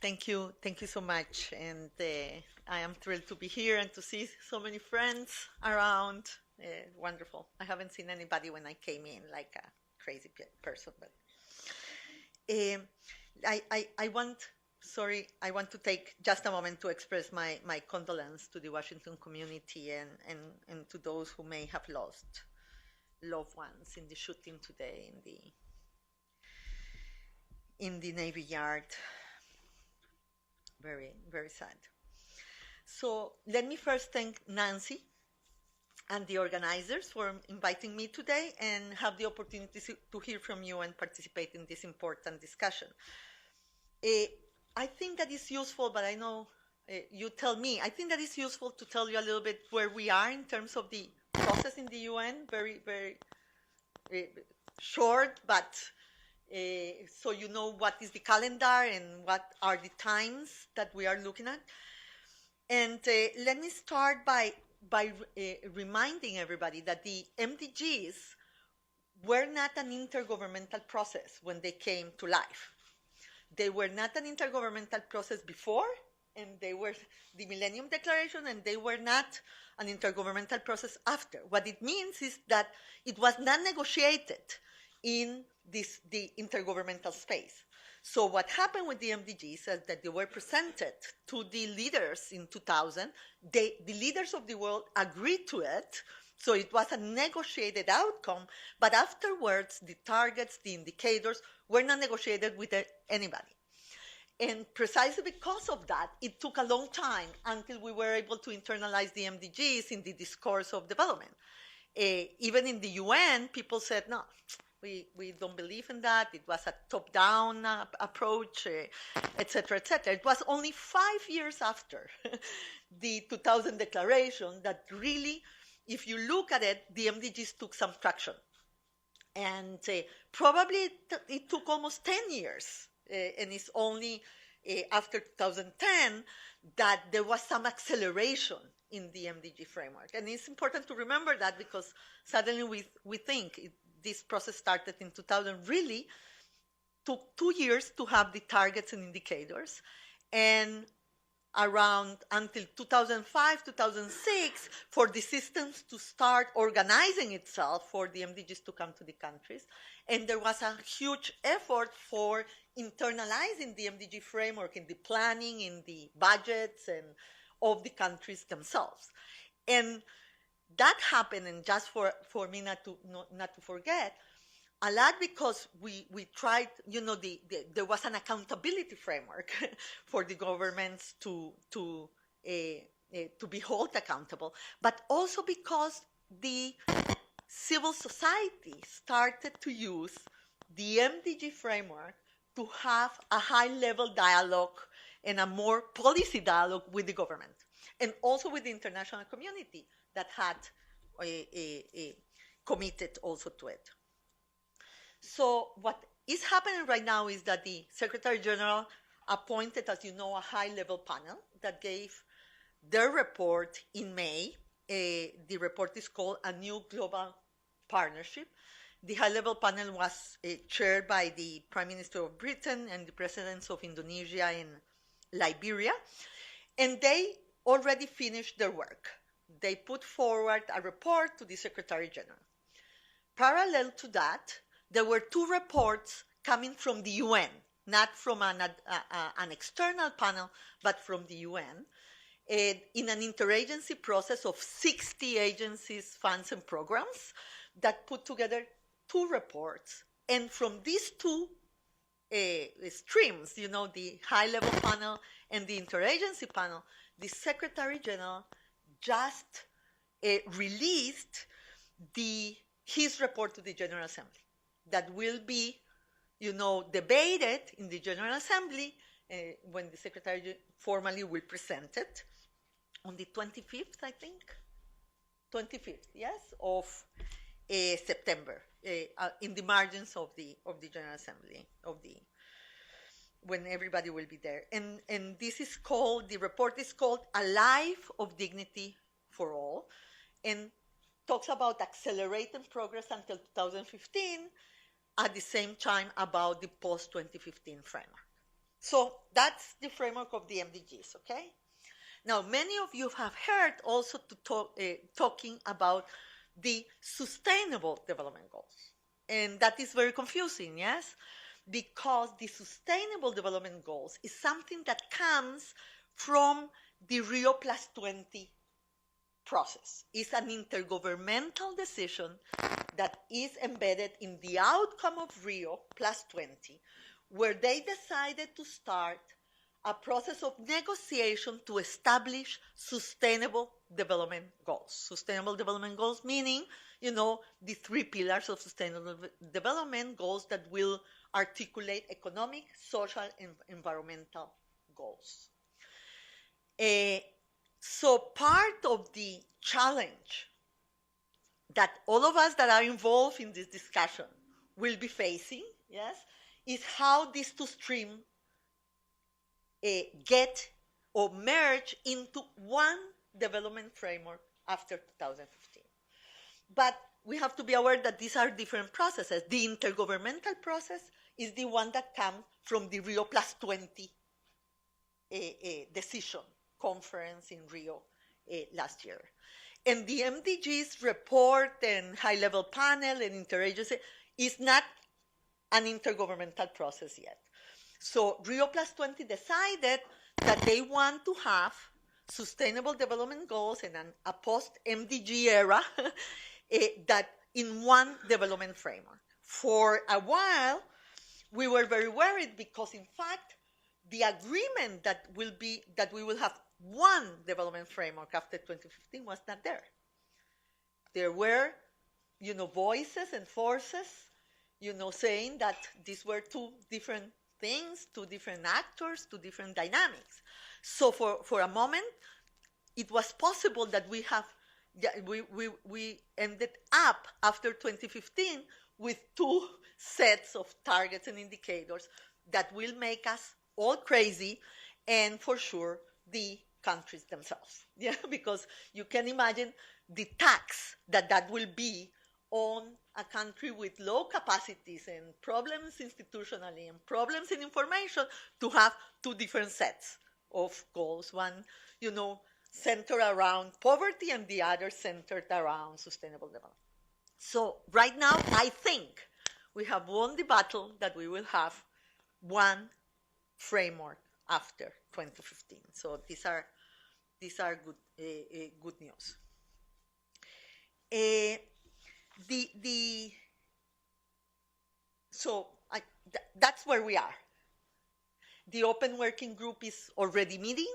Thank you so much. And I am thrilled to be here and to see so many friends around. Wonderful. I haven't seen anybody when I came in, like a crazy person, but um, I want, sorry, I want to take just a moment to express my condolence to the Washington community and to those who may have lost loved ones in the shooting today in the Navy Yard. Very, very sad. So let me first thank Nancy and the organizers for inviting me today and have the opportunity to hear from you and participate in this important discussion. I think that is useful, but I know you tell me. I think that it's useful to tell you a little bit where we are in terms of the process in the UN. Very, very short, but so you know what is the calendar and what are the times that we are looking at. And let me start by reminding everybody that the MDGs were not an intergovernmental process when they came to life. They were not an intergovernmental process before, and they were the Millennium Declaration, and they were not an intergovernmental process after. What it means is that it was not negotiated in the intergovernmental space. So what happened with the MDGs is that they were presented to the leaders in 2000. The leaders of the world agreed to it, so it was a negotiated outcome, but afterwards the targets, the indicators, were not negotiated with anybody. And precisely because of that, it took a long time until we were able to internalize the MDGs in the discourse of development. Even in the UN, people said, no, we don't believe in that. It was a top-down approach, et cetera, et cetera. It was only 5 years after the 2000 declaration that really, if you look at it, the MDGs took some traction. And probably it took almost 10 years. And it's only after 2010 that there was some acceleration in the MDG framework. And it's important to remember that because suddenly we think this process started in 2000, really took 2 years to have the targets and indicators. And around until 2005, 2006, for the systems to start organizing itself for the MDGs to come to the countries. And there was a huge effort for internalizing the MDG framework in the planning, in the budgets, and of the countries themselves. And that happened, and just for me not to forget, a lot because we tried, there was an accountability framework for the governments to be held accountable, but also because the civil society started to use the MDG framework to have a high-level dialogue and a more policy dialogue with the government, and also with the international community that had committed also to it. So what is happening right now is that the Secretary General appointed, as you know, a high-level panel that gave their report in May. The report is called A New Global Partnership. The high-level panel was chaired by the Prime Minister of Britain and the presidents of Indonesia and Liberia, and they already finished their work. They put forward a report to the Secretary General. Parallel to that, there were 2 reports coming from the UN, not from an external panel, but from the UN, in an interagency process of 60 agencies, funds, and programs that put together 2 reports. And from these 2 streams, the high-level panel and the interagency panel, the Secretary General just released his report to the General Assembly that will be, debated in the General Assembly when the Secretary formally will present it on the 25th, I think, 25th, yes, of September, in the margins of the General Assembly, when everybody will be there. And this is called, the report is called A Life of Dignity for All, and talks about accelerating progress until 2015, at the same time about the post-2015 framework. So that's the framework of the MDGs, okay? Now, many of you have heard also talking about the Sustainable Development Goals. And that is very confusing, yes? Because the Sustainable Development Goals is something that comes from the Rio Plus 20 process. It's an intergovernmental decision that is embedded in the outcome of Rio Plus 20, where they decided to start a process of negotiation to establish sustainable development goals. Sustainable development goals meaning, the three pillars of sustainable development goals that will articulate economic, social, and environmental goals. So part of the challenge that all of us that are involved in this discussion will be facing, yes, is how these two streams get or merge into one development framework after 2015. But we have to be aware that these are different processes. The intergovernmental process is the one that comes from the Rio Plus 20 decision conference in Rio last year. And the MDGs report and high-level panel and interagency is not an intergovernmental process yet. So Rio Plus 20 decided that they want to have sustainable development goals in a post-MDG era that in one development framework. For a while, we were very worried because, in fact, the agreement that we will have one development framework after 2015 was not there. There were, voices and forces, saying that these were two different things, two different actors, two different dynamics. So for a moment, it was possible that we ended up after 2015 with two sets of targets and indicators that will make us all crazy, and for sure the countries themselves. Yeah, because you can imagine the tax that will be on a country with low capacities and problems institutionally and problems in information to have two different sets of goals. One, centered around poverty and the other centered around sustainable development. So right now, I think we have won the battle that we will have one framework after 2015. So these are good news. That's where we are. The open working group is already meeting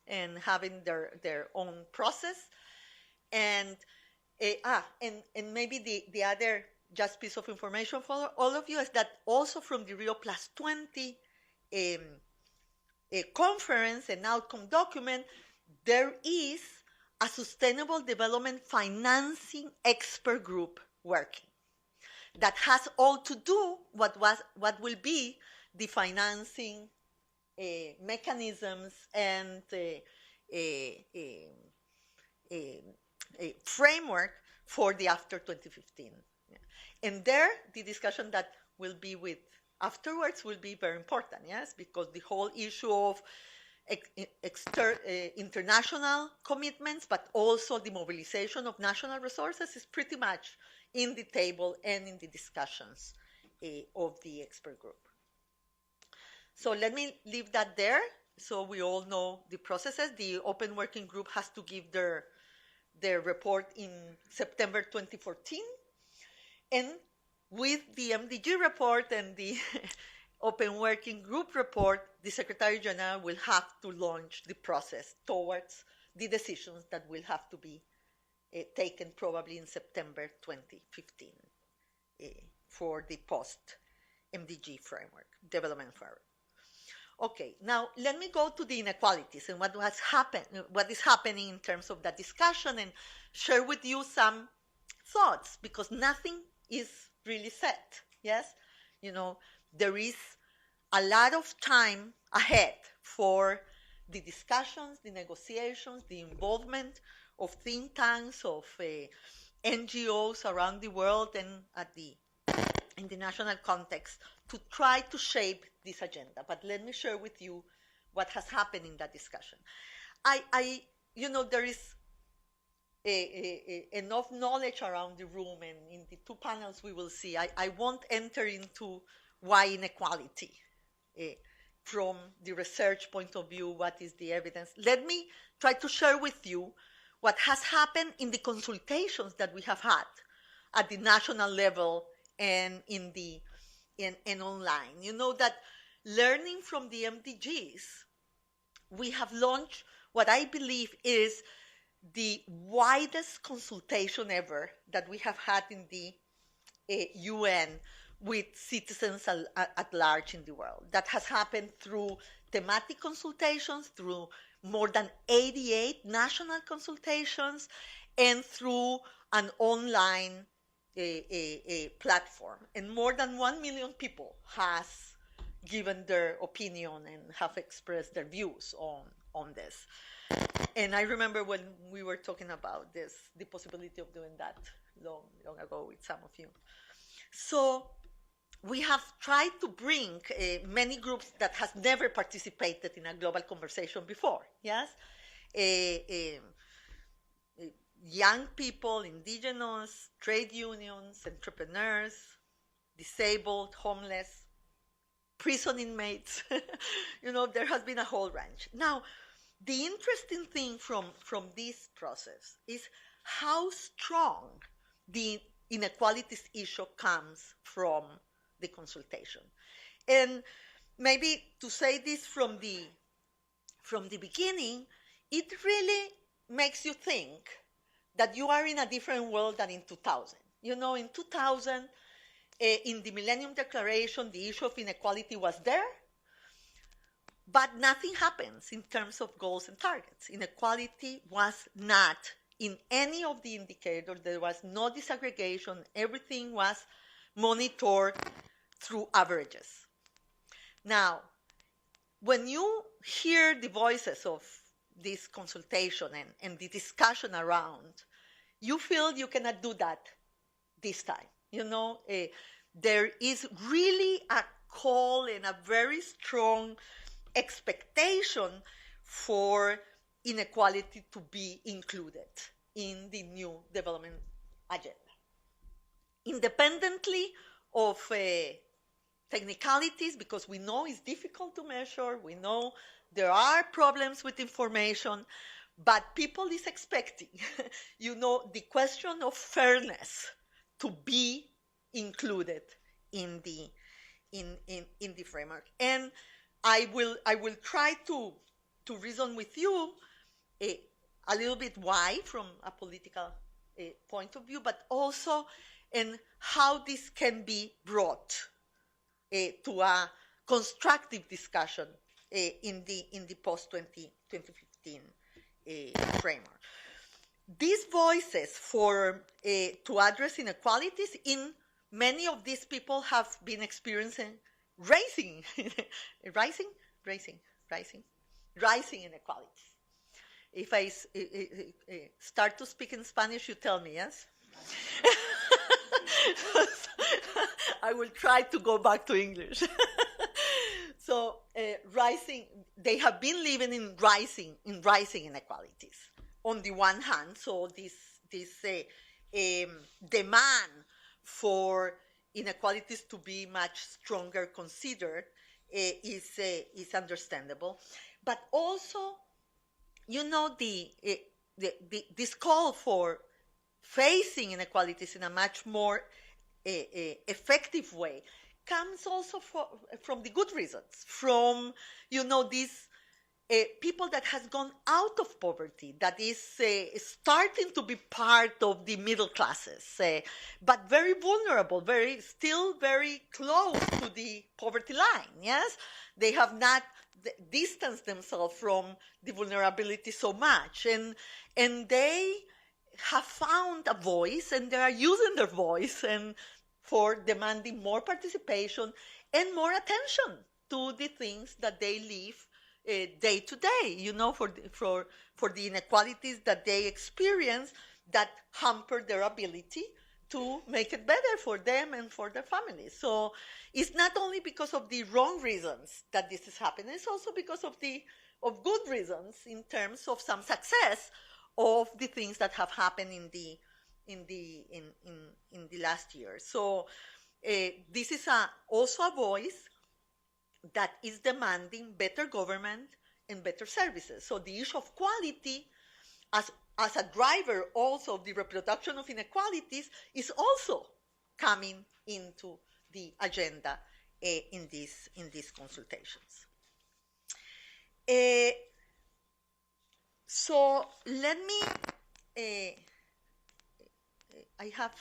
and having their own process. And maybe the other just piece of information for all of you is that also from the Rio Plus 20 conference and outcome document, there is a sustainable development financing expert group working that has all to do what will be the financing mechanisms and framework for the after 2015. And there, the discussion that will be with afterwards will be very important, yes, because the whole issue of international commitments, but also the mobilization of national resources is pretty much in the table and in the discussions of the expert group. So let me leave that there so we all know the processes. The open working group has to give their report in September 2014. And with the MDG report and the Open Working Group report, the Secretary General will have to launch the process towards the decisions that will have to be taken probably in September 2015 for the post-MDG framework, development framework. Okay, now let me go to the inequalities and what is happening in terms of that discussion and share with you some thoughts, because nothing is really set, yes? There is a lot of time ahead for the discussions, the negotiations, the involvement of think tanks, of NGOs around the world and at the in the national context to try to shape this agenda. But let me share with you what has happened in that discussion. There is enough knowledge around the room, and in the two panels we will see. I won't enter into why inequality from the research point of view, what is the evidence. Let me try to share with you what has happened in the consultations that we have had at the national level and in online. You know that learning from the MDGs, we have launched what I believe is the widest consultation ever that we have had in the UN with citizens at large in the world. That has happened through thematic consultations, through more than 88 national consultations, and through an online platform. And more than 1 million people has given their opinion and have expressed their views on this. And I remember when we were talking about this, the possibility of doing that long ago with some of you. So we have tried to bring many groups that has never participated in a global conversation before, yes? Young people, indigenous, trade unions, entrepreneurs, disabled, homeless, prison inmates. There has been a whole range. Now, the interesting thing from this process is how strong the inequalities issue comes from the consultation. And maybe to say this from the beginning, it really makes you think that you are in a different world than in 2000. In 2000, in the Millennium Declaration, the issue of inequality was there, but nothing happens in terms of goals and targets. Inequality was not in any of the indicators. There was no disaggregation. Everything was monitored through averages. Now, when you hear the voices of this consultation and the discussion around, you feel you cannot do that this time. There is really a call and a very strong expectation for inequality to be included in the new development agenda. Independently of technicalities, because we know it's difficult to measure, we know there are problems with information, but people is expecting, the question of fairness to be included in the framework. And I will try to reason with you a little bit why from a political point of view, but also in how this can be brought to a constructive discussion in the post-2015 framework. These voices to address inequalities in many of these people have been experiencing rising inequalities. If I start to speak in Spanish, you tell me, yes? I will try to go back to English. So they have been living in rising inequalities. On the one hand, so this demand for inequalities to be much stronger considered is understandable, but also, this call for facing inequalities in a much more effective way comes also from the good reasons, from these people that has gone out of poverty, that is starting to be part of the middle classes, but very vulnerable, still very close to the poverty line, yes? They have not distanced themselves from the vulnerability so much, and they have found a voice, and they are using their voice and for demanding more participation and more attention to the things that they live day to day, for the inequalities that they experience that hamper their ability to make it better for them and for their families. So it's not only because of the wrong reasons that this is happening, it's also because of good reasons in terms of some success of the things that have happened in the last year. So this is also a voice that is demanding better government and better services. So the issue of quality as a driver also of the reproduction of inequalities is also coming into the agenda in these consultations. So let me, I have,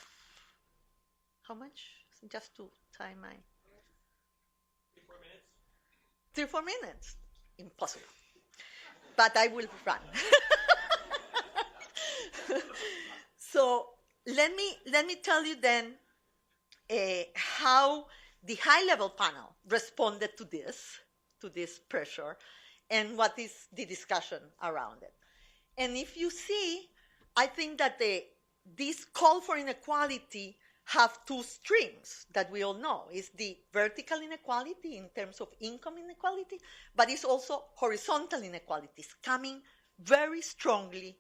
how much? Just to time my... 3 or 4 minutes? Impossible. But I will run. So let me tell you then how the high-level panel responded to this pressure, and what is the discussion around it. And if you see, I think that this call for inequality have 2 streams that we all know. It's the vertical inequality in terms of income inequality, but it's also horizontal inequalities coming very strongly,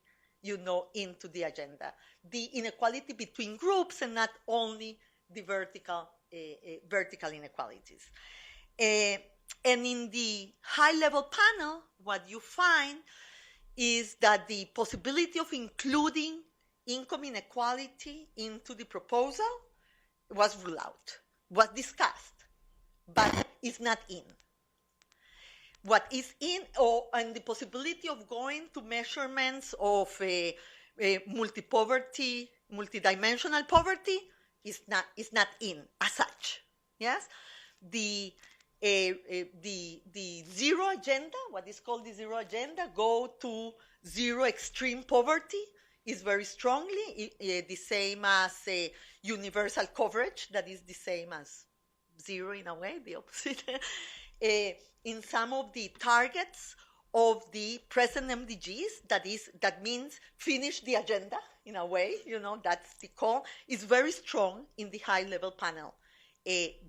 into the agenda. The inequality between groups and not only the vertical inequalities. And in the high-level panel, what you find is that the possibility of including income inequality into the proposal was ruled out, was discussed, but is not in. What is in, and the possibility of going to measurements of multi-poverty, multidimensional poverty is not in as such. Yes, the zero agenda, what is called the zero agenda, go to zero extreme poverty, is very strongly the same as universal coverage, that is the same as zero in a way, the opposite. In some of the targets of the present MDGs, that means finish the agenda in a way, that's the call, is very strong in the high-level panel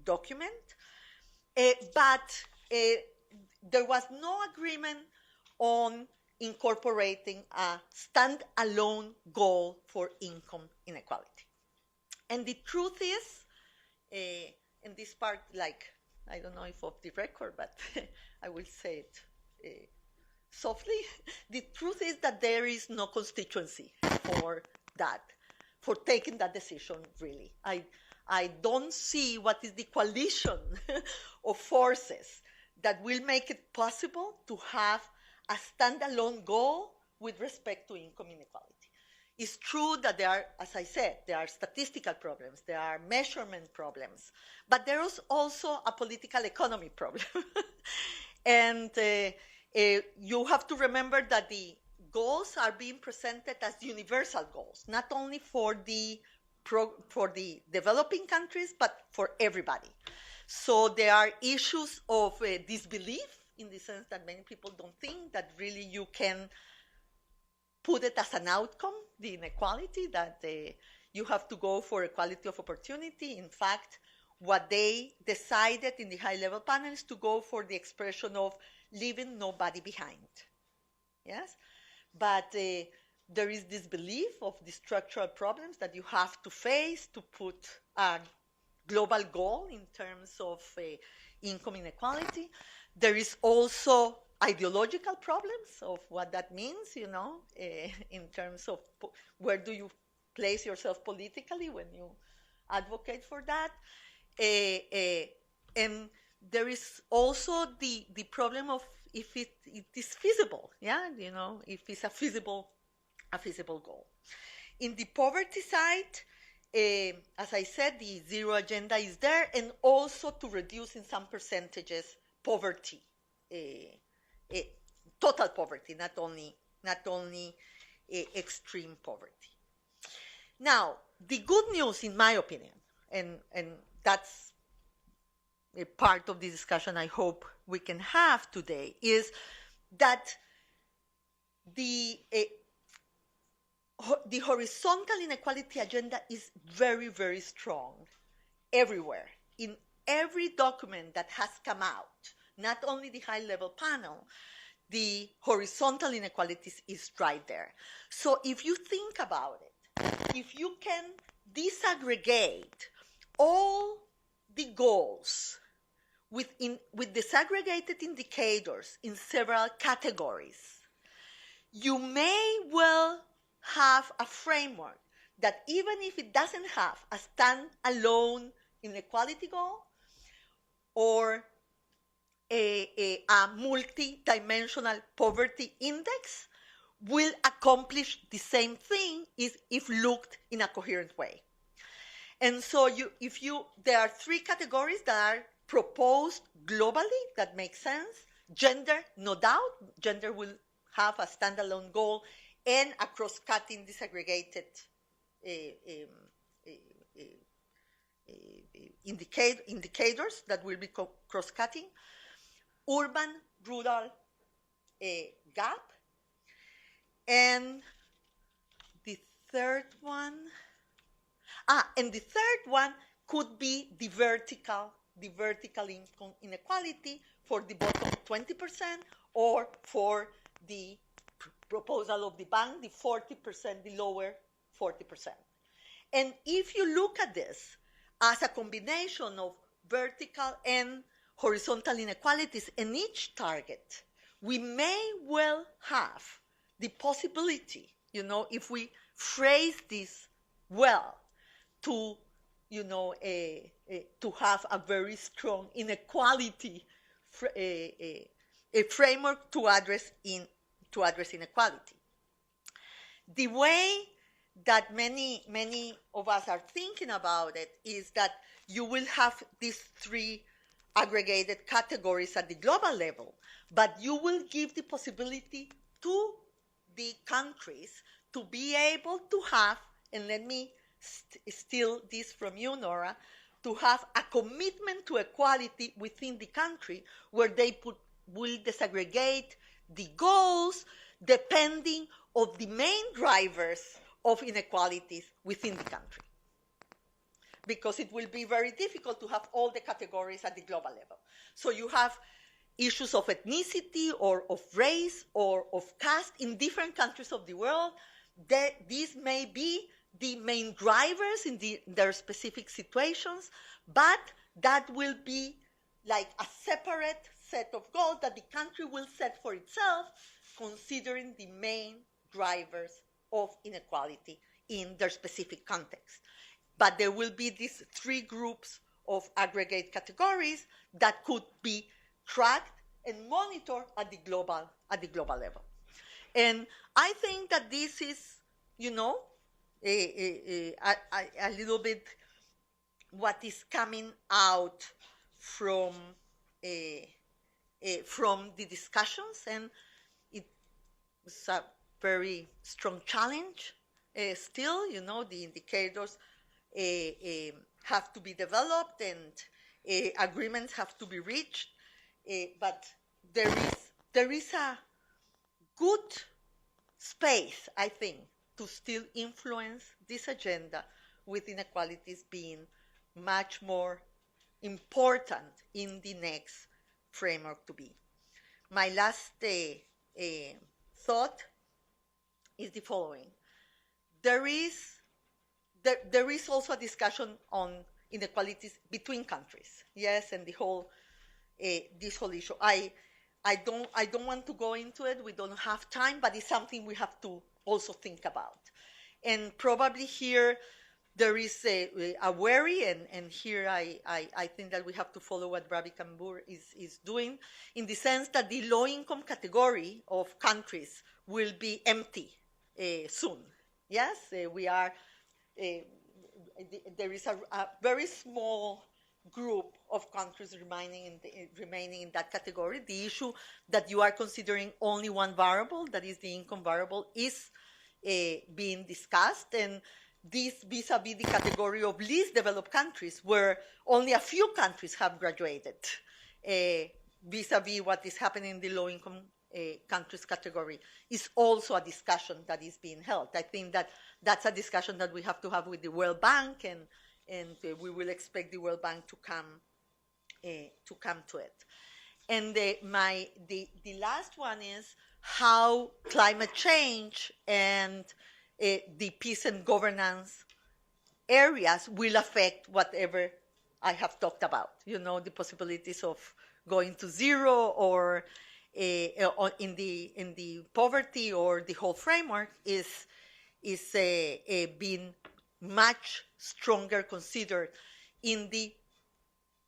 document. But there was no agreement on incorporating a stand-alone goal for income inequality. And the truth is, in this part, I don't know if off the record, but I will say it softly. The truth is that there is no constituency for that, for taking that decision, really. I don't see what is the coalition of forces that will make it possible to have a standalone goal with respect to income inequality. It's true that there are, as I said, there are statistical problems, there are measurement problems, but there is also a political economy problem. And you have to remember that the goals are being presented as universal goals, not only for the developing countries, but for everybody. So there are issues of disbelief, in the sense that many people don't think that really you can put it as an outcome, the inequality, that you have to go for equality of opportunity. In fact, what they decided in the high-level panel is to go for the expression of leaving nobody behind. Yes? But there is this belief of the structural problems that you have to face to put a global goal in terms of income inequality. There is also ideological problems of what that means, in terms of where do you place yourself politically when you advocate for that. And there is also the problem of if it is feasible, if it's a feasible goal. In the poverty side, as I said, the zero agenda is there, and also to reduce in some percentages poverty, total poverty, not only extreme poverty. Now, the good news, in my opinion, and that's a part of the discussion I hope we can have today, is that the horizontal inequality agenda is very, very strong everywhere. In every document that has come out, not only the high-level panel, the horizontal inequalities is right there. So if you think about it, if you can disaggregate all the goals with disaggregated indicators in several categories, you may well have a framework that even if it doesn't have a standalone inequality goal or a multi-dimensional poverty index, will accomplish the same thing if looked in a coherent way. And so there are three categories that are proposed globally that make sense. Gender, no doubt. Gender will have a standalone goal and a cross-cutting disaggregated indicators that will be cross-cutting. Urban-rural gap. And the third one could be the vertical income inequality for the bottom 20% or for the proposal of the bank, the 40%, the lower 40%. And if you look at this as a combination of vertical and horizontal inequalities in each target, we may well have the possibility, if we phrase this well, to have a very strong inequality a framework to address inequality. The way that many of us are thinking about it is that you will have these three aggregated categories at the global level, but you will give the possibility to the countries to be able to have, and let me steal this from you, Nora, to have a commitment to equality within the country where they will disaggregate the goals depending on the main drivers of inequalities within the country. Because it will be very difficult to have all the categories at the global level. So you have issues of ethnicity or of race or of caste in different countries of the world. These may be the main drivers in their specific situations, but that will be like a separate set of goals that the country will set for itself, considering the main drivers of inequality in their specific context. But there will be these three groups of aggregate categories that could be tracked and monitored at the global level. And I think that this is, a little bit what is coming out from the discussions, and it's a very strong challenge. Still, the indicators have to be developed and agreements have to be reached, but there is a good space, I think, to still influence this agenda, with inequalities being much more important in the next framework to be. My last thought is the following. There is also a discussion on inequalities between countries, yes, and this whole issue. I don't want to go into it. We don't have time, but it's something we have to also think about. And probably here there is a worry, and here I think that we have to follow what Rebeca is doing, in the sense that the low-income category of countries will be empty soon. Yes, there is a very small group of countries remaining in that category. The issue that you are considering only one variable, that is the income variable, is being discussed, and this vis-a-vis the category of least developed countries, where only a few countries have graduated, vis-a-vis what is happening in the low-income countries category is also a discussion that is being held. I think that that's a discussion that we have to have with the World Bank, and we will expect the World Bank to come to it. And the last one is how climate change and the peace and governance areas will affect whatever I have talked about. You know, the possibilities of going to zero or in the poverty, or the whole framework is being much stronger considered in the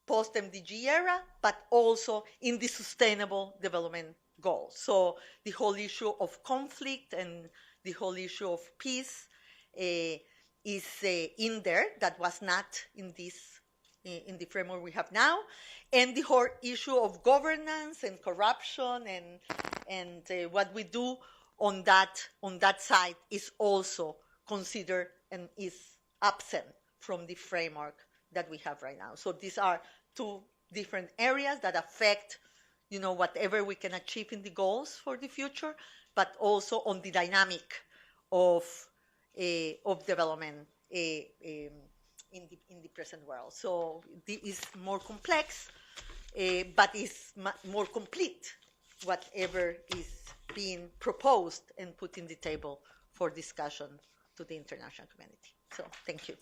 post-MDG era, but also in the sustainable development goals. So the whole issue of conflict and the whole issue of peace is in there. That was not in the framework we have now. And the whole issue of governance and corruption and what we do on that side is also considered and is absent from the framework that we have right now. So these are two different areas that affect, you know, whatever we can achieve in the goals for the future, but also on the dynamic of development in the present world. So this is more complex, but is more complete, whatever is being proposed and put in the table for discussion to the international community. So thank you.